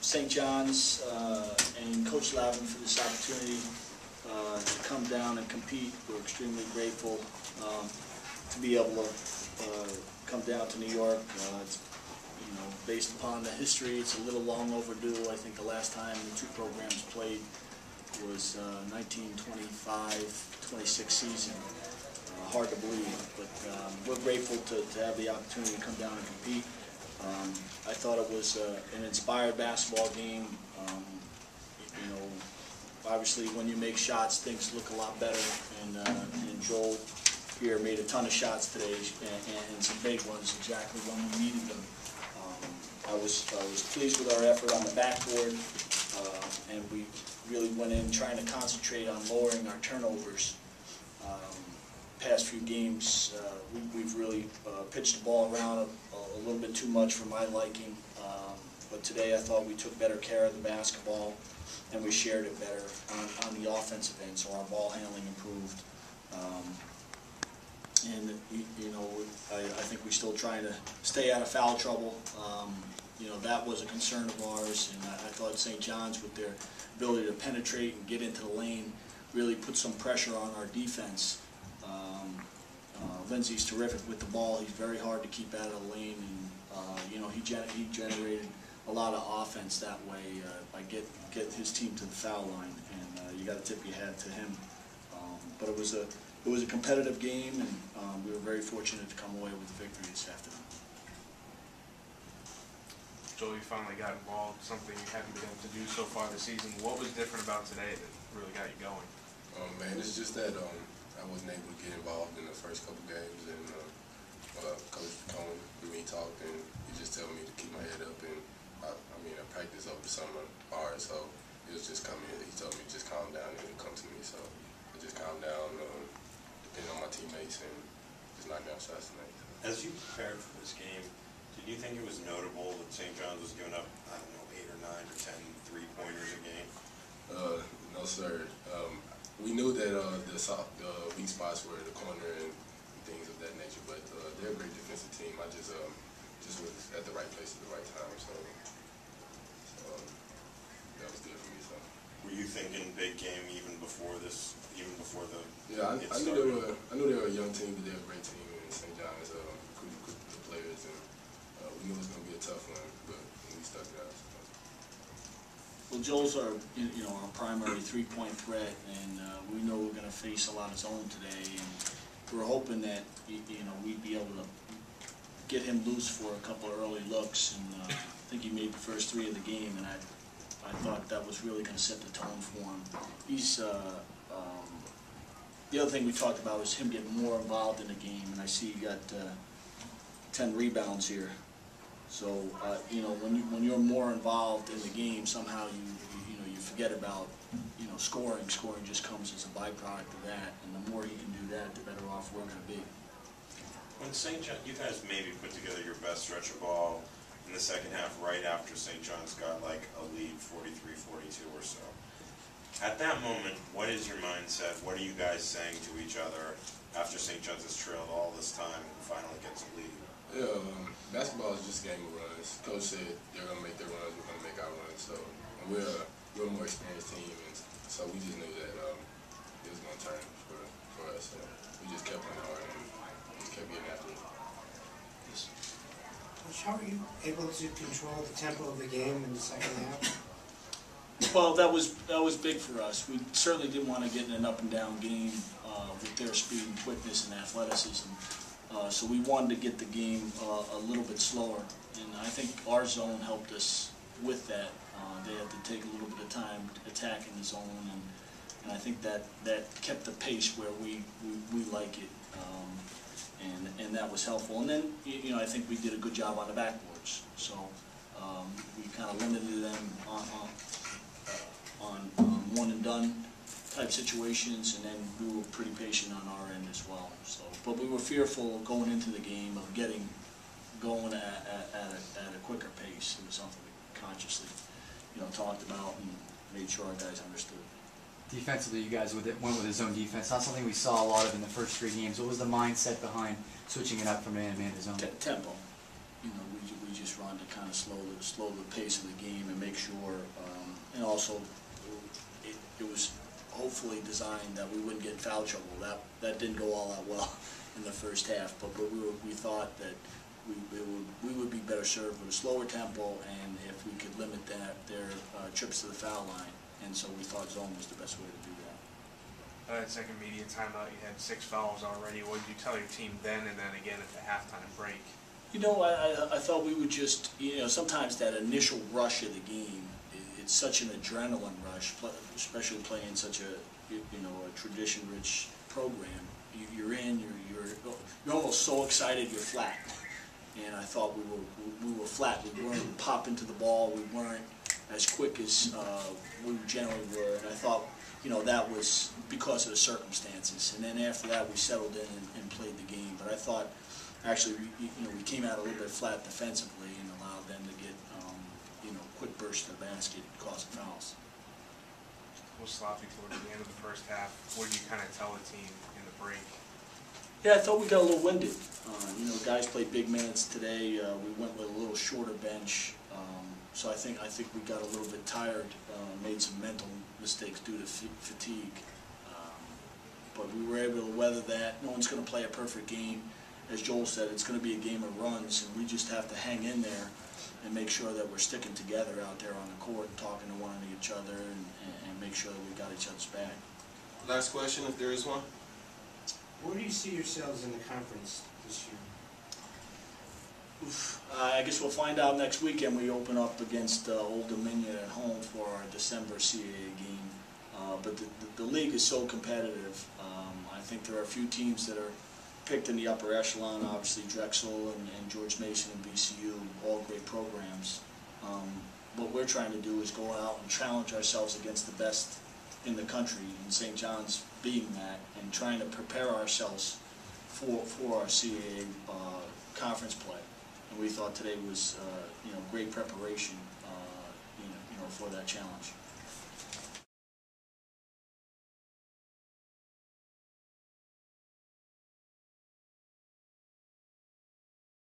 St. John's and Coach Lavin for this opportunity to come down and compete. We're extremely grateful to be able to come down to New York. It's, based upon the history, it's a little long overdue. I think the last time the two programs played was 1925-26 season. Hard to believe, but we're grateful to have the opportunity to come down and compete. I thought it was an inspired basketball game. Obviously when you make shots, things look a lot better, and Joel here made a ton of shots today, and some big ones, exactly when we needed them. I was pleased with our effort on the backboard, and we really went in trying to concentrate on lowering our turnovers. Past few games, we've really pitched the ball around a little bit too much for my liking, but today I thought we took better care of the basketball and we shared it better on the offensive end, so our ball handling improved. I think we're still trying to stay out of foul trouble. That was a concern of ours, and I thought St. John's, with their ability to penetrate and get into the lane, really put some pressure on our defense. Lindsey's terrific with the ball. He's very hard to keep out of the lane, and he generated a lot of offense that way by get his team to the foul line, and you got to tip your hat to him. But it was a competitive game, and we were very fortunate to come away with the victory this afternoon. Joel, you finally got involved, something you haven't been able to do so far this season. What was different about today that really got you going? Man, it's just that I wasn't able to get involved in the first couple games, and Coach Coen and me talked, and he just told me to keep my head up, and I practiced over the summer hard, so it was just coming. He told me just calm down and it'll come to me, so I just calmed down, depending on my teammates, and just knocked down shots tonight. As you prepared for this game, did you think it was notable that St. John's was giving up, 8 or 9 or 10 3-pointers a game? No, sir. We knew that the weak spots were the corner and things of that nature, but they're a great defensive team. I just was at the right place at the right time, so that was good for me. So. Were you thinking big game even before this? Even before the I knew they were a young team, but they're a great team, and St. John's recruited good players, and we knew it was going to be a tough one, but we stuck it out. So. Well, Joel's our primary three-point threat, and we know we're going to face a lot of zone today, and we're hoping that we'd be able to get him loose for a couple of early looks, and I think he made the first 3 of the game, and I thought that was really going to set the tone for him. He's the other thing we talked about was him getting more involved in the game, and I see he got 10 rebounds here. So when you're more involved in the game, somehow you forget about scoring. Scoring just comes as a byproduct of that, and the more he can do that, the better off we're going to be. When St. John, you guys maybe put together your best stretch of ball in the second half, right after St. John's got like a lead, 43-42 or so. At that moment, what is your mindset? What are you guys saying to each other after St. John's has trailed all this time and finally gets a lead? Yeah, basketball is just a game of runs. Coach said they're going to make their runs, we're going to make our runs. So we're a more experienced team, and so we just knew that it was going to turn for us. So we just kept on hard and just kept getting after it. Coach, how were you able to control the tempo of the game in the second half? Well, that was big for us. We certainly didn't want to get in an up-and-down game with their speed and quickness and athleticism. So we wanted to get the game a little bit slower, and I think our zone helped us with that. They had to take a little bit of time attacking the zone, and I think that kept the pace where we like it, and that was helpful. And then I think we did a good job on the backboards, so we kind of limited them on one-and-done type situations, and then we were pretty patient on our end as well. So, but we were fearful going into the game of getting going at a quicker pace. It was something we consciously, talked about and made sure our guys understood. Defensively, you guys went with a zone defense. Not something we saw a lot of in the first 3 games. What was the mindset behind switching it up from man-to-man to zone? Tempo. we just wanted to kind of slow the pace of the game and make sure, and also it was hopefully designed that we wouldn't get in foul trouble. That didn't go all that well in the first half, but we thought that we would be better served with a slower tempo, and if we could limit their trips to the foul line, and so we thought zone was the best way to do that. That second media timeout, you had 6 fouls already. What did you tell your team then and then again at the halftime break? I thought we would just, sometimes that initial rush of the game, it's such an adrenaline rush, especially playing such a tradition-rich program. You're almost so excited you're flat. And I thought we were flat. We weren't popping to the ball. We weren't as quick as we generally were. And I thought, that was because of the circumstances. And then after that, we settled in and played the game. But I thought, actually, we came out a little bit flat defensively and allowed them to get, quick bursts to the basket, causing fouls. A little sloppy towards the end of the first half. What did you kind of tell the team in the break? Yeah, I thought we got a little winded. Guys played big minutes today. We went with a little shorter bench, so I think we got a little bit tired. Made some mental mistakes due to fatigue, but we were able to weather that. No one's going to play a perfect game. As Joel said, it's going to be a game of runs, and we just have to hang in there and make sure that we're sticking together out there on the court and talking to one each other and make sure that we got each other's back. Last question, if there is one. Where do you see yourselves in the conference this year? I guess we'll find out next weekend. We open up against Old Dominion at home for our December CAA game. But the league is so competitive. I think there are a few teams that are picked in the upper echelon, obviously Drexel and George Mason and BCU, all great programs. What we're trying to do is go out and challenge ourselves against the best in the country, and St. John's being that, and trying to prepare ourselves for our CAA conference play. And we thought today was great preparation for that challenge.